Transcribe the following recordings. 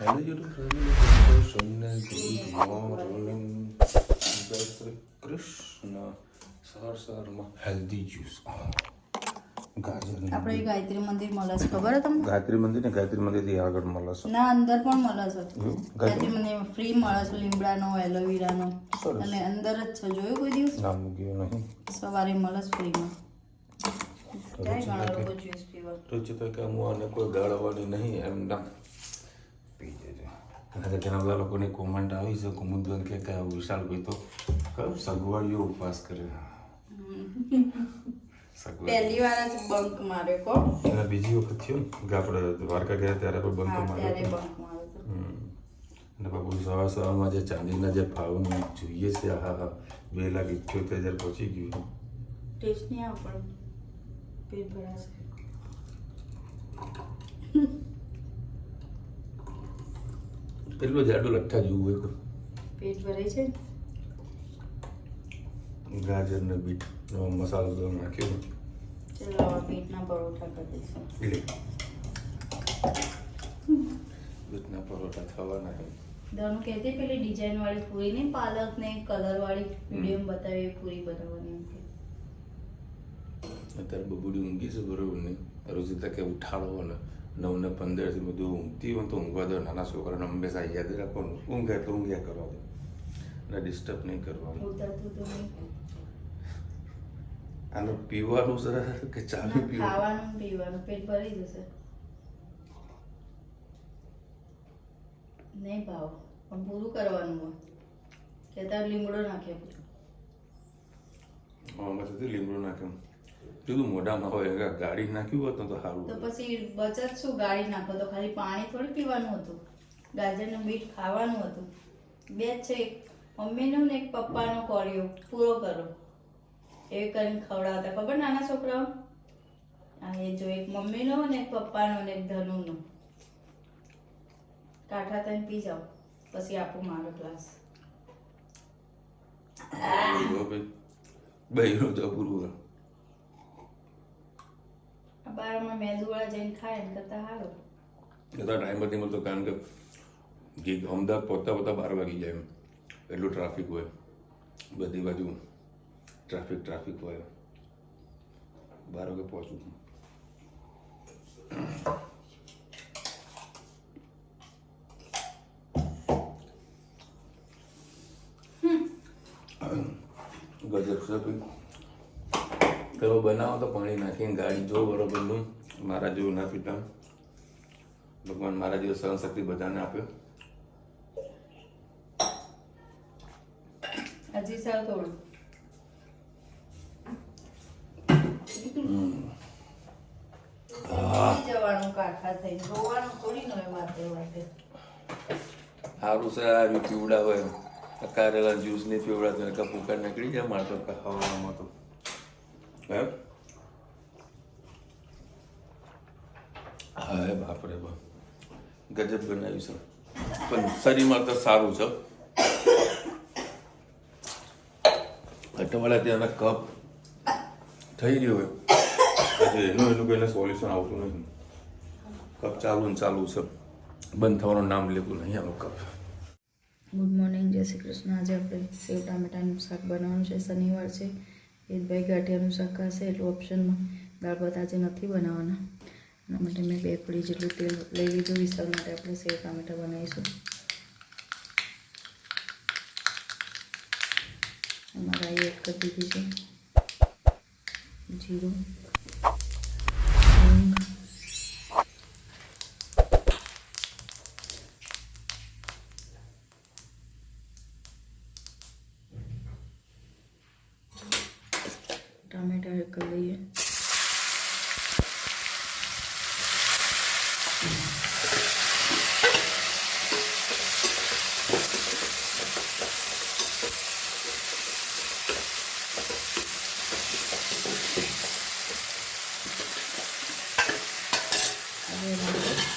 Hello YouTube family, સૌને good morning. જય શ્રી કૃષ્ણ. સવારમાં હેલ્ધી જ્યુસ ગાજર. આપણે ગાયત્રી મંદિર મળે છે, ખબર છે તમને? ગાયત્રી મંદિર ને ગાયત્રી મંદિરથી આગળ મળે છે. ના, અંદર પણ મળે છે. ગાયત્રી મંદિરમાં ફ્રી મળે છે, લીમડાનો, એલોવેરાનો, અને અંદર જ છે. જોયું કોઈ દિવસ? નામ ગયું નહીં. સવારે મળે છે ફ્રીમાં. જાય ઘણા લોકો જ્યુસ પીવા. રૂચિતા કે હું આને કોઈ ગાળવાની નહીં, એમ ના પી જજો. અને ઘણા બધા લોકોની કોમેન્ટ આવી છે, કુમુદબેન કે વિશાલભાઈ તો સગવડીઓ ઉપવાસ કરે. પહેલી વાર જ બંક માર્યો કો. અને બીજી વખત થયો કે આપણે દ્વારકા ગયા ત્યારે પણ બંક માર્યો. ત્યારે બંક માર્યો. અને બાપુ સવારમાં જે ચાંદીના જે ભાવનું જોઈએ છે, હા 2,78,000 પહોંચી ગયું. ટેસ્ટ નહીં આવે પણ પેટ ભરાશે. એટલું જાડું લઠ્ઠા જેવું હોય તો પેટ ભરાય છે. ગાજર ને બીટનો મસાલો તો નાખ્યો. ચલો હવે પેટના પરોઠા કરી દઈશું. બીટના પરોઠા થવાના છે. દરનું કહેતી પેલી ડિઝાઇન વાળી પૂરી નહીં, પાલક ને કલર વાળી વિડીયો બતાવી એ પૂરી બનાવવાની એમ કે. અત્યારે બબુડી ઊંઘી છે બરોબર નહીં. રોજિતા કે ઉઠાડો ને 9 ને 15 થી બધું ઊંઘતી હોય તો ઊંઘવા દો. નાના છોકરાને હંમેશા યાદ રાખવાનું, ઊંઘે તો ઊંઘ્યા કરવા દો અને ડિસ્ટર્બ નહીં કરવાનું. ઉતરતું તો નહીં. આનું પીવાનું છે કે ચાવી પીવાનું? ખાવાનું પીવાનું પેટ ભરી જશે. નહીં ભાવ પણ પૂરું કરવાનું હોય કે તાર લીમડો નાખે. આમાં તો લીમડો નાખ્યો કીધું મોઢામાં હોય ગાડી નાખ્યું હોત તો સારું. તો પછી બચત શું? ગાળી નાખો તો ખાલી પાણી થોડી પીવાનું હતું. ગાજરનું બીટ ખાવાનું હતું. બે જ છે, એક મમ્મીનો ને એક પપ્પાનો કોળિયો પૂરો કરો. એવી કરીને ખવડાવતા ખબર નાના છોકરાઓ? હા, એ જો એક મમ્મીનો ને એક પપ્પાનો ને એક ધનુનો. કાંઠા થઈને પી જાઓ, પછી આપું મારો ગ્લાસ. બહેરો તો પૂરું. આ બારમાં મેંદુવાળા જઈને ખાય ને કરતા સારું. એટલા ટાઈમ નથી મળતો કારણ કે અમદાવાદ પહોંચતા 12 વાગી જાય. એમ એટલું ટ્રાફિક હોય, બધી બાજુ ટ્રાફિક હોય. 12 વાગે પહોંચું. ગજબ છે. પેલો બનાવો તો પાણી નાખીને ગાડી જો બરોબરનું. મારા જેવું ના પીતા. ભગવાન મારા જેવું સહનશક્તિ બધાને આપ્યો. હજી સારું થોડું. જવાનું કાંઠા થઈને રોવાનું થોડી ન હોય વાતે વાતે. સારું છે આવી પીવડા હોય. કારેલા જ્યુસ નહીં પીવડા તો કપૂકા નીકળી જાય મારે તો ખાવામાં તો. હે હા બાપરે બાપ ગજબ બનાવ્યું છે. પણ શરીરમાં તો સારું છે. અટવાળા ત્યાંના કપ થઈ રહ્યો હોય એનું કોઈને સોલ્યુશન આવતું નથી. કપ ચાલુ છે, બંધ થવાનું નામ લેતું નહીં આનો કપ. ગુડ મોર્નિંગ, જય શ્રી કૃષ્ણ. આજે આપણે સેવ ટામેટાનું શાક બનાવવાનું છે. શનિવાર છે, ઈદભાઈ ગાંઠિયાનું શાક હશે એટલે ઓપ્શનમાં. દાળ ભાત આજે નથી બનાવવાના. એના માટે મેં 2 કળી જેટલું તેલ લઈ લીધું. વિસ્તાર માટે આપણે સેવ ટામેટા બનાવીશું. એમાં રાઈ એડ કરી દીધી છે, જીરું, હિંગ, ટામેટા એડ કરી લઈએ.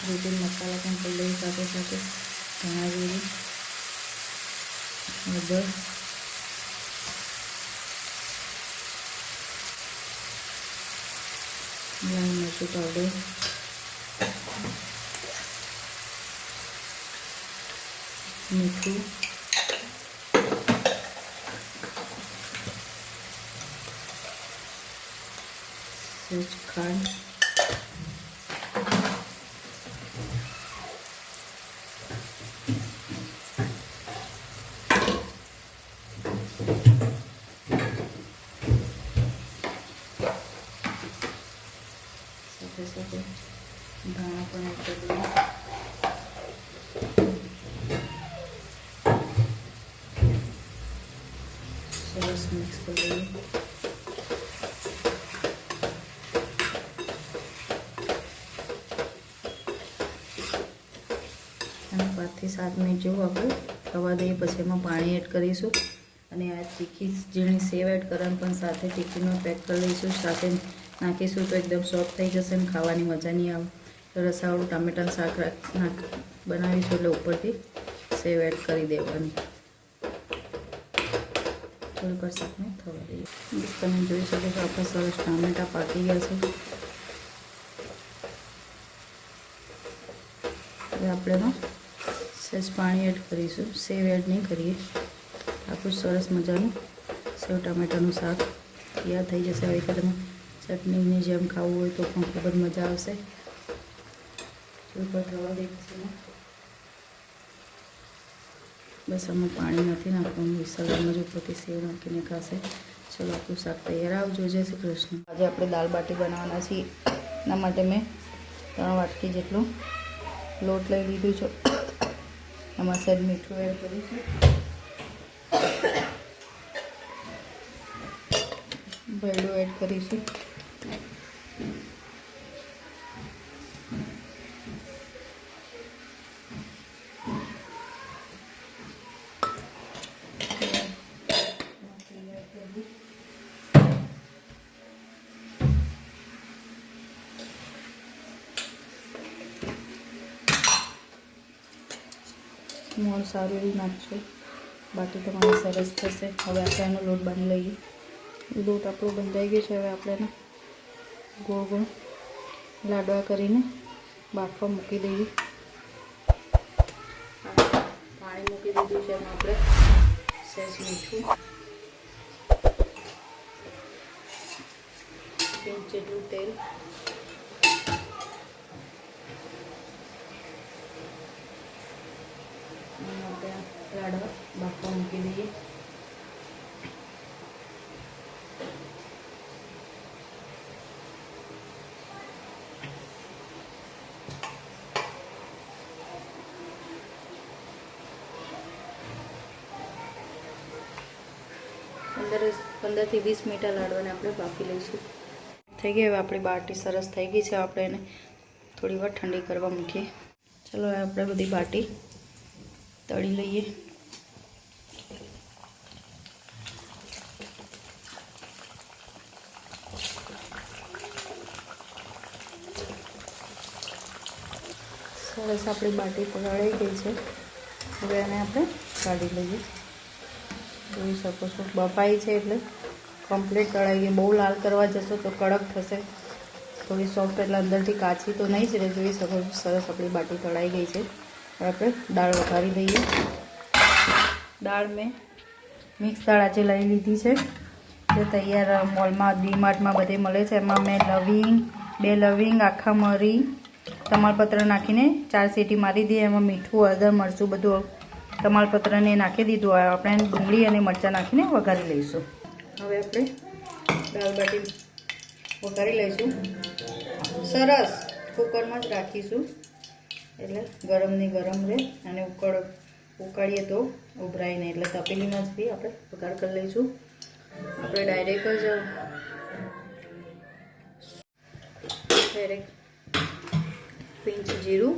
રૂટીન મસાલા પણ કરી લઈએ સાથે સાથે. ધાણા જીરું, હળદર, લાલ મરચું પાવડર, મીઠું, સહેજ ખાંડ, સાથે સાથે ધાણા પણ એડ કરી દઈએ. સરસ મિક્સ કરી દઈએ. અને 5 થી 7 મિનિટ જેવું આપણે થવા દઈએ. પછી એમાં પાણી એડ કરીશું અને આ તીખી ઝીણી સેવ એડ કરવાનું પણ સાથે ટિફિનમાં પેક કરી લઈશું. સાથે નાખીશું તો એકદમ સોફ્ટ થઈ જશે અને ખાવાની મજા નહીં આવે. તો રસાવાળું ટામેટાનું શાક બનાવીશું એટલે ઉપરથી સેવ એડ કરી દેવાની. થોડીક વાર શાકને થવા દઈએ. તમે જોઈ શકો છો આપણા સરસ ટામેટાં પાકી ગયા છે. હવે આપણે એમાં સહેજ પાણી એડ કરીશું. સેવ એડ નહીં કરીએ. આખું સરસ મજાનું સેવ ટામેટાનું શાક તૈયાર થઈ જશે. હવે કે તમે ચટણીની જેમ ખાવું હોય તો પણ ખૂબ જ મજા આવશે. ઉપર થવા દઈશું. બસ આમાં પાણી નથી નાખવાનું. સલાડમાં જ ઉપરથી સેવ નાખીને ખાશે. ચલો આપણું શાક તૈયાર. આવજો. જય શ્રી કૃષ્ણ. આજે આપણે દાળ બાટી બનાવવાના છીએ. એના માટે મેં 3 વાટકી જેટલું લોટ લઈ લીધું છે. એમાં સહેજ મીઠું એડ કરીશું. ભેળું એડ કરીશું. મોણ સારું એવું નાખશું. બાકી તમારે સરસ થશે. હવે આપણે એનો લોટ બાંધી લઈએ. લોટ આપણો બંધાઈ ગયો છે. હવે આપણે એને ગોળ ગોળ લાડવા કરીને બાફવા મૂકી દઈએ. પાણી મૂકી દીધું છે. એમાં આપણે સહેજ મીઠું, પિંચ જેટલું તેલ, લાડવા બાફવા મૂકી દઈએ. પંદર થી 20 મિનિટ લાડવાને આપણે બાફી લઈશું. થઈ ગઈ. હવે આપણી બાટી સરસ થઈ ગઈ છે. આપણે એને થોડી વાર ઠંડી કરવા મૂકીએ. ચલો આપણે બધી બાટી તળી લઈએ. સરસ આપણી બાટી પલાળી ગઈ છે. હવે એને આપણે કાઢી લઈએ. જોઈ શકો છો બફાઈ છે એટલે કમ્પ્લીટ તળાઈ ગઈ. બહુ લાલ કરવા જશો તો કડક થશે. થોડી સોફ્ટ એટલે અંદરથી કાચી તો નહીં જ રહે. જોઈ શકો છો સરસ આપણી બાટી તળાઈ ગઈ છે. હવે આપણે દાળ વઘારી દઈએ. દાળ મેં મિક્સ દાળ આજે લઈ લીધી છે. જે તૈયાર મોલમાં ડીમાર્ટમાં બધે મળે છે. એમાં મેં લવિંગ, 2 લવિંગ, આખા મરી, તમાલપત્ર નાખીને 4 સીટી મારી દઈએ. એમાં મીઠું, હળદર, મરચું બધું તમાલપત્રને નાખી દીધું. આપણે ડુંગળી અને મરચાં નાખીને વઘારી લઈશું. હવે આપણે દાળ બાટી વઘારી લઈશું. સરસ કુકરમાં જ રાખીશું એટલે ગરમની ગરમ રહે અને ઉકાળીએ તો ઉભરાય નહીં. એટલે તપેલીમાં જ બી આપણે વઘાર કરી લઈશું. આપણે ડાયરેક્ટ પિંચ જીરું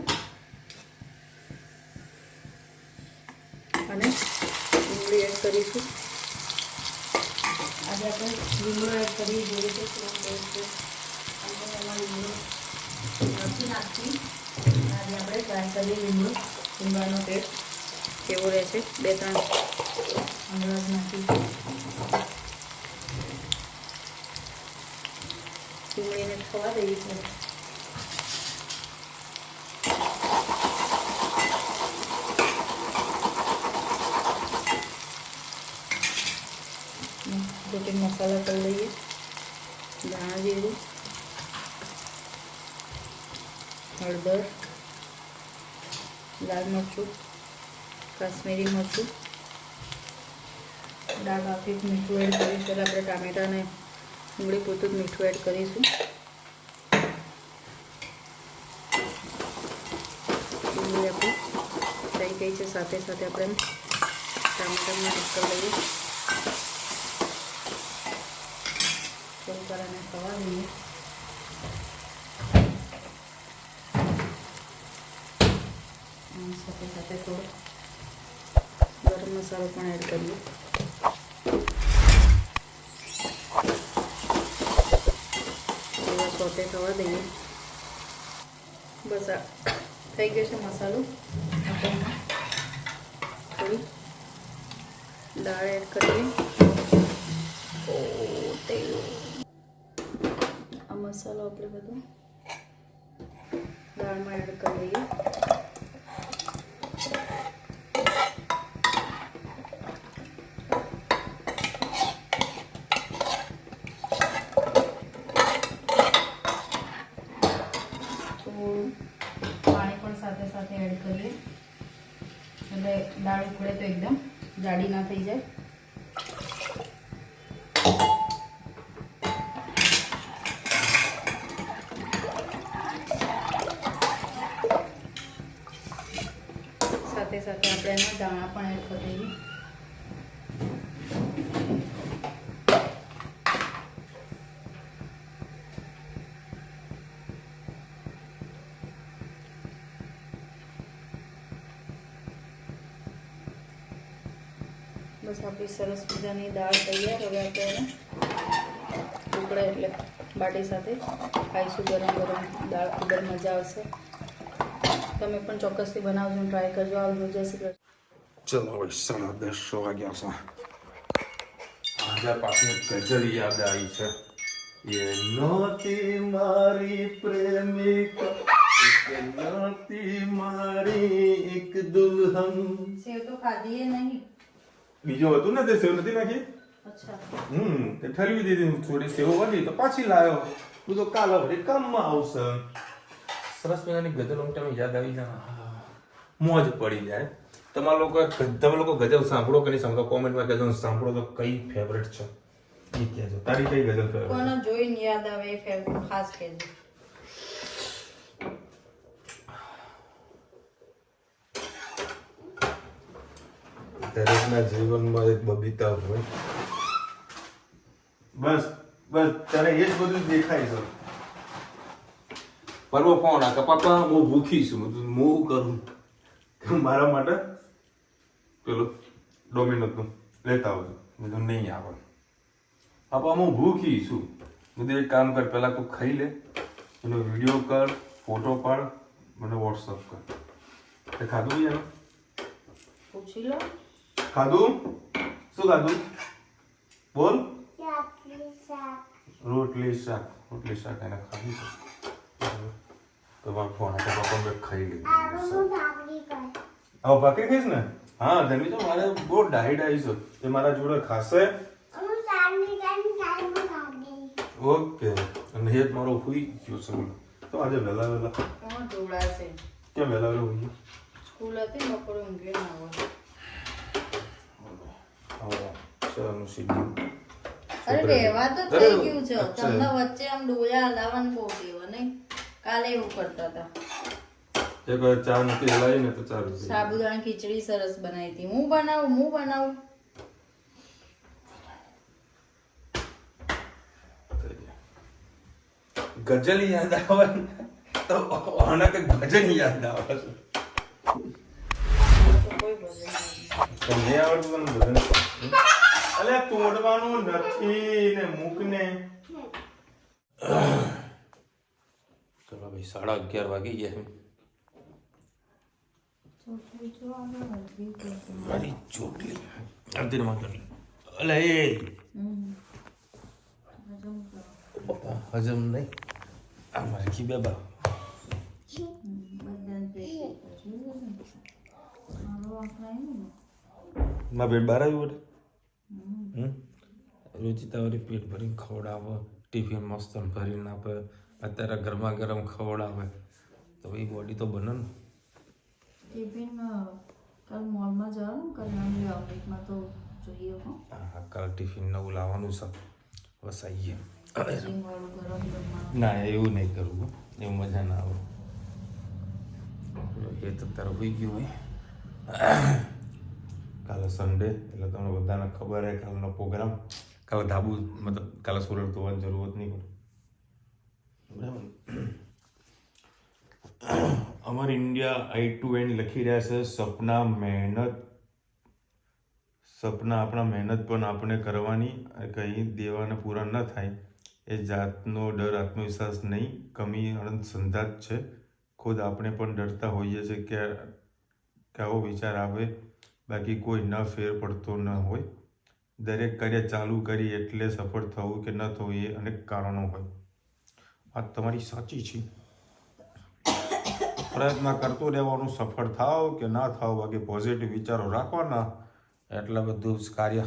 અને લીમડું એડ કરીશું. આજે આપણે લીમડો એડ કરી જોઈએ તો એમાં લીમડો નથી નાખતી. આજે આપણે ટ્રાય કરીએ લીમડાનો ટેસ્ટ કેવો રહે છે. 2-3 અંદાજ નાખી લીમડીને ખવા દઈએ છીએ. ચમચી મસાલા કરી લઈએ. ધાણા જીરું, હળદર, લાલ મરચું, કાશ્મીરી મરચું, દાળ બાફી મીઠું એડ કરીશું. એટલે આપણે ટામેટાં અને ડુંગળી પૂરતું જ મીઠું એડ કરીશું. ડુંગળી આપણી થઈ ગઈ છે. સાથે સાથે આપણે ટામેટાને એડ કરી લઈએ. થોડી વાર એને ખવા દઈએ. સાથે સાથે થોડો ગરમ મસાલો પણ એડ કરીએ. થોડા સોતે થવા દઈએ. બસ આ થઈ ગયો છે મસાલો. આપણે થોડી દાળ એડ કરીએ. આ મસાલો આપણે બધો દાળમાં એડ કરી દઈએ. પાણી પણ સાથે સાથે એડ કરીએ એટલે દાળ ઉકળે તો એકદમ જાડી ના થઈ જાય. સાથે સાથે આપણે એમાં દાણા પણ એડ કરી દઈએ. બસ આપણી સરસ મજાની દાળ તૈયાર. હવે આપણે એને ઉકળે એટલે બાટી સાથે ખાઈશું. ગરમ ગરમ દાળ ખૂબ જ મજા આવશે. તમે પણ ચોક્કસથી બનાવજો, ટ્રાય કરજો. આવજો. જય શ્રી કૃષ્ણ. ચલો હવે 10:30 વાગ્યા છે. આજે પાછી ગઝલ યાદ આવી છે. એ નહોતી મારી પ્રેમિકા, એ નહોતી મારી એક દુલ્હન. સેવ તો ખાધી એ નહીં. બીજો હતું ને તે સેવ નથી નાખી. અચ્છા. તે ઠલવી દીધી. થોડી સેવ વધી તો પાછી લાવ્યો. તું તો કાલ હવે કામમાં આવશે. સરસ મજાની ગઝલ તમે યાદ આવી જાય, મોજ પડી જાય. તમે લોકો ગઝલ સાંભળો કે નહીં સાંભળો? કોમેન્ટમાં કહેજો. સાંભળો તો કઈ ફેવરેટ છે એ કહેજો. તારી કઈ ગઝલ ફેવરેટ? કોને જોઈને યાદ આવે એ ફેવરેટ ખાસ કહેજો. દરેકના જીવનમાં એક બબીતા હોય. બસ બસ તને એ જ બધું દેખાય છે. પરવો ફોન આ પપ્પા બહુ ભૂખી છું. હું કરું મારા માટે પેલું ડોમિનોઝનું લેતા આવજો. બધું નહીં આવે. પપ્પા હું ભૂખી છું. બધું એક કામ કર, પહેલાં તું ખાઈ લે, એનો વિડીયો કર, ફોટો પાડ, મને વોટ્સઅપ કર. તે ખાધું યાર? પૂછી લો. ખાધું? શું ખાધું? બોલ. રોટલી શાક. રોટલી શાક એને ખાધી છે. તમારો ફોન હતો પપ્પા મેં ખાઈ લીધું. હવે ભાખરી ખાઈશ ને? હા ધનવી તો મારે બહુ ડાયટ આવી છે. એ મારા જોડે ખાશે. ઓકે. અને એ જ મારો હુઈ ગયો છે. તો આજે વહેલા વહેલા કોણ જોડાશે? કેમ વહેલા વહેલા હુઈ ગયો? સ્કૂલ હતી બપોરે ઊંઘે ના હોય. ચાલનું શીખ્યું. અરે રહેવા તો થઈ ગયું છે. તમને વચ્ચે આમ ડોયા હલાવવાનું બહુ દેવા નહીં. કાલે એવું કરતા હતા. એક વાર ચા નથી હલાવી ને તો ચાલુ. સાબુદાણા ખીચડી સરસ બનાવી હતી. હું બનાવું. ગઝલ યાદ આવે તો આના કે ભજન યાદ આવે છે. કોઈ ભજન નહીં. તમને આવડતું તને ભજન? અલે તોડવાનું નથી ને મૂકને. ચલો ભાઈ 11:30 વાગી ગયા. મારી ચોટલી અંતિમમાં કરી. અલે એ પપ્પા હજમ નહીં. આ મારી કી બેબા માં બેટ બહાર આવ્યું. રુચિતા વળી પેટ ભરીને ખવડાવે, ટિફિન મસ્ત ભરીને આપે, અત્યારે ગરમા ગરમ ખવડાવે, તો એ બોડી તો બને ને. ટિફિન કાલ મોલમાં જવાનું કલ્યાણ આઉટલેટમાં તો જોઈએ હો. હા કાલ ટિફિન નવું લાવવાનું છે, બસ આવીએ. વાળું ગરમ જમવાનું. ના એવું નહીં કરવું, એવું મજા ના આવે. એ તો તારે હોઈ ગયું હોય. કાલે સન્ડે એટલે તમને બધાને ખબર હે કાલનો પ્રોગ્રામ. કાલે ધાબુ મતલબ કાલે સોલર ધોવાની જરૂરત નહીં પડે, બરાબર. અમારી ઇન્ડિયા I2N લખી રહ્યા છે સપના આપણા મહેનત પણ આપણે કરવાની, કંઈ દેવાને પૂરા ન થાય એ જાતનો ડર, આત્મવિશ્વાસ નહીં, કમી અણસંધાત છે. ખુદ આપણે પણ ડરતા હોઈએ છીએ કે આવો વિચાર આવે, બાકી કોઈ ન ફેર પડતો ન હોય. દરેક કાર્ય ચાલુ કરી એટલે સફળ થવું કે ન થવું એ અનેક કારણો હોય. વાત તમારી સાચી છે. પ્રયત્ન કરતો રહેવાનું, સફળ થાવ કે ના થાવ, બાકી પોઝિટિવ વિચારો રાખવાના, એટલે બધું જ કાર્ય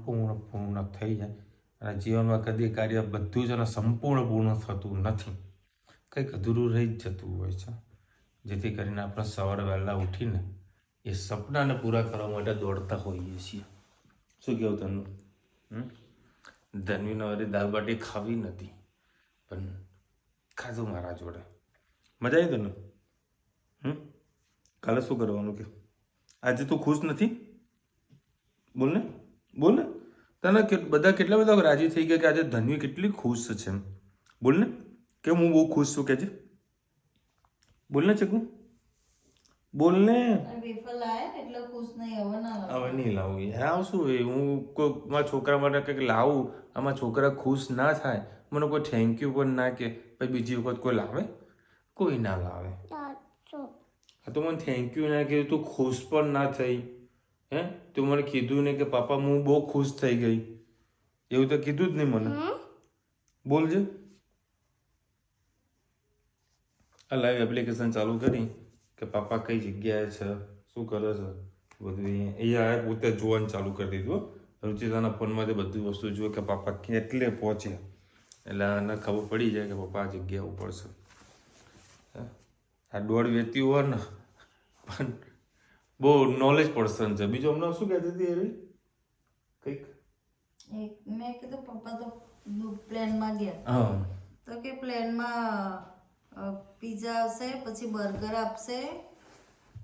પૂર્ણ થઈ જાય. અને જીવનમાં કદી કાર્ય બધું જ અને સંપૂર્ણ પૂર્ણ થતું નથી, કંઈક અધૂરું રહી જ જતું હોય છે. જેથી કરીને આપણે સવારે વહેલા ઉઠીને એ સપનાને પૂરા કરવા માટે દોડતા હોઈએ છીએ. શું કહેવું તનું? ધનવીને વળી દાળ બાટી ખાવી નથી, પણ ખાધું મારા જોડે. મજા આવી તને? કાલે શું કરવાનું કે આજે તું ખુશ નથી? બોલ ને તને બધા કેટલા બધા રાજી થઈ ગયા કે આજે ધનવી કેટલી ખુશ છે એમ. બોલ ને કે હું બહુ ખુશ છું, કે છે. બોલ ને ચકુ, બોલ ને. વેફર લાયા એટલે ખુશ નહીં, હવે ના લાવ. હવે નહીં લાવું. હા શું એ હું કોઈ મારા છોકરા માટે કંઈક લાવું, આમાં છોકરા ખુશ ના થાય, મને કોઈ થેન્ક યુ પણ ના કે, પછી બીજી વખત કોઈ લાવે? કોઈ ના લાવે. હા તો મને થેન્ક યુ ના કીધું, તું ખુશ પણ ના થઈ. હે તું મને કીધું ને કે પાપા હું બહુ ખુશ થઈ ગઈ, એવું તો કીધું જ નહીં મને. બોલજે. આ લાઈવ એપ્લિકેશન ચાલુ કરી કે પાપા કઈ જગ્યાએ છે, શું કરે છે, બધું અહીંયા પોતે જોવાનું ચાલુ કરી દીધું. રુચિતાના ફોનમાંથી બધી વસ્તુ જુએ કે પાપા કેટલે પહોંચ્યા, એટલે આને ખબર પડી જાય કે પપ્પા આ જગ્યા ઉપર છે. આ દોડ વેતી હોય ને પણ બહુ નોલેજ પર્સન છે. બીજું હમણાં શું કહેતી હતી એવી કંઈક? મેં કીધું પપ્પા તો પ્લેનમાં ગયા, હા તો કે પ્લેનમાં પીઝા આવશે, પછી બર્ગર આપશે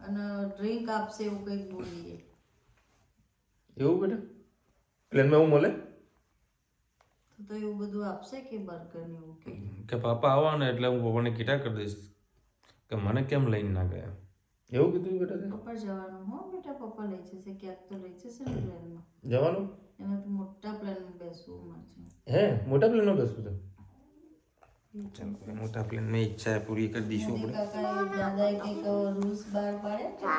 અને ડ્રિંક આપશે, એવું કંઈક બોલીએ. એવું બેટા પ્લેનમાં એવું મળે તો એવું બધું આપશે કે બર્ગર ને એવું કે પાપા આવવા ને એટલે હું પપ્પાને કીટા કરી દઈશ કે મને કેમ લઈને ના ગયા, એવું કીધું બેટા? પપ્પા જવાનું હો બેટા, પપ્પા લઈ જશે, ક્યાંક તો લઈ જશે ને પ્લેનમાં. જવાનું? એને તો મોટા પ્લેનમાં બેસવું મળશે. હે મોટા પ્લેનમાં બેસવું છે? ચાલો મોટા પ્લેનમાં ઈચ્છા પૂરી કરી દઈશું આપણે. કાકાએ દાદાએ કંઈક રૂલ્સ બહાર પાડ્યા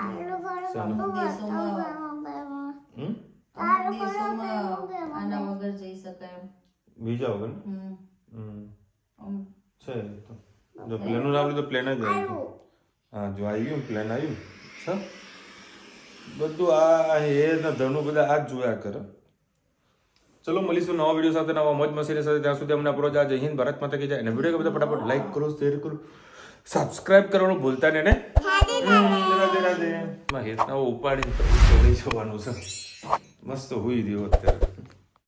આના વગર જઈ શકાય એમ. બીજા વગર છે તો જો પ્લેનનું નામ લીધું, પ્લેન જ આવ્યું. હા જો આવ્યું પ્લેન આવ્યું છે બધું. આ એ ને ધનું બધા આ જ જોયા કરે. ચલો મળીશું નવા વિડીયો સાથે, નવા મોજ મસ્તી સાથે. ત્યાં સુધી અમને આપણો જય હિન્દ, ભારત માતા કી જય. અને વિડીયો બધા ફટાફટ લાઈક કરો, શેર કરો, સબસ્ક્રાઇબ કરવાનું ભૂલતા નહીં ને. રાધે રાધે. હેતના ઉપાડીને લઈ જવાનું છે, મસ્ત હોઈ રહ્યો અત્યારે.